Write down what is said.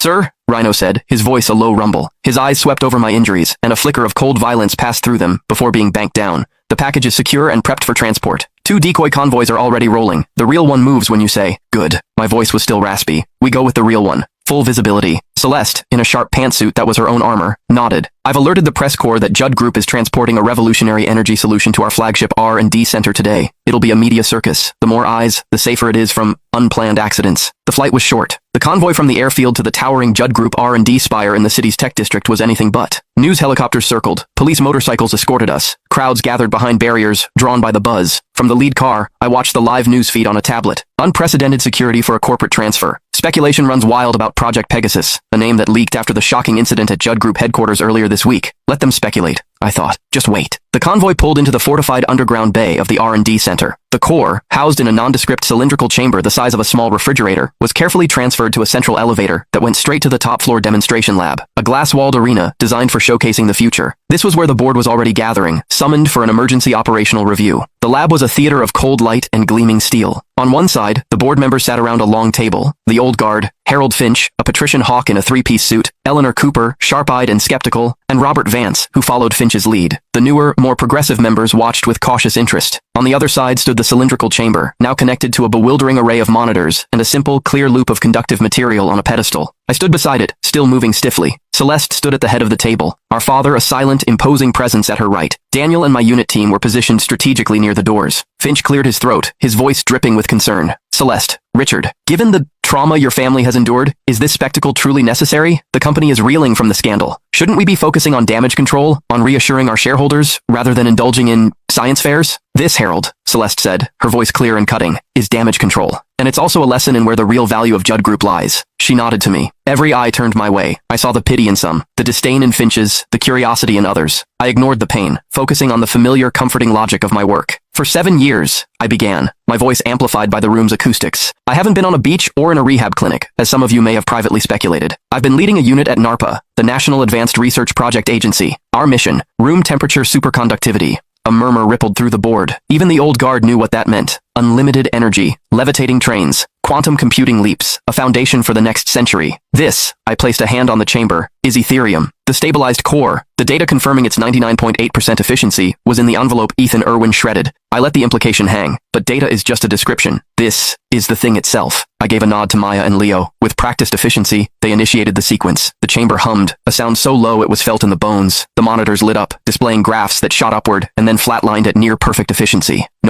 Sir, Rhino said, his voice a low rumble. His eyes swept over my injuries, and a flicker of cold violence passed through them before being banked down. The package is secure and prepped for transport. 2 decoy convoys are already rolling. The real one moves when you say, good. My voice was still raspy. We go with the real one. Full visibility. Celeste, in a sharp pantsuit that was her own armor, nodded. I've alerted the press corps that Judd Group is transporting a revolutionary energy solution to our flagship R&D center today. It'll be a media circus. The more eyes, the safer it is from unplanned accidents. The flight was short. The convoy from the airfield to the towering Judd Group R&D spire in the city's tech district was anything but. News helicopters circled. Police motorcycles escorted us. Crowds gathered behind barriers, drawn by the buzz. From the lead car, I watched the live news feed on a tablet. Unprecedented security for a corporate transfer. Speculation runs wild about Project Pegasus, a name that leaked after the shocking incident at Judd Group headquarters earlier this week. Let them speculate, I thought. Just wait. The convoy pulled into the fortified underground bay of the R&D center. The core, housed in a nondescript cylindrical chamber the size of a small refrigerator, was carefully transferred to a central elevator that went straight to the top-floor demonstration lab, a glass-walled arena designed for showcasing the future. This was where the board was already gathering, summoned for an emergency operational review. The lab was a theater of cold light and gleaming steel. On one side, the board members sat around a long table. The old guard, Harold Finch, a patrician hawk in a 3-piece suit, Eleanor Cooper, sharp-eyed and skeptical, and Robert Vance, who followed Finch's lead. The newer, more progressive members watched with cautious interest. On the other side stood the cylindrical chamber, now connected to a bewildering array of monitors and a simple, clear loop of conductive material on a pedestal. I stood beside it, still moving stiffly. Celeste stood at the head of the table, our father a silent, imposing presence at her right. Daniel and my unit team were positioned strategically near the doors. Finch cleared his throat, his voice dripping with concern. Celeste, Richard, given the trauma your family has endured, is this spectacle truly necessary? The company is reeling from the scandal. Shouldn't we be focusing on damage control, on reassuring our shareholders, rather than indulging in science fairs? This, Harold, Celeste said, her voice clear and cutting, is damage control. And it's also a lesson in where the real value of Judd Group lies. She nodded to me. Every eye turned my way. I saw the pity in some, the disdain in Finch's, the curiosity in others. I ignored the pain, focusing on the familiar, comforting logic of my work. For 7 years, I began, my voice amplified by the room's acoustics. I haven't been on a beach or in a rehab clinic, as some of you may have privately speculated. I've been leading a unit at NARPA, the National Advanced Research Project Agency. Our mission, room temperature superconductivity. A murmur rippled through the board. Even the old guard knew what that meant. Unlimited energy, levitating trains, quantum computing leaps, a foundation for the next century. This, I placed a hand on the chamber, is Ethereum. The stabilized core, the data confirming its 99.8% efficiency, was in the envelope Ethan Irwin shredded. I let the implication hang, but data is just a description. This is the thing itself. I gave a nod to Maya and Leo. With practiced efficiency, they initiated the sequence. The chamber hummed, a sound so low it was felt in the bones. The monitors lit up, displaying graphs that shot upward and then flatlined at near perfect efficiency. No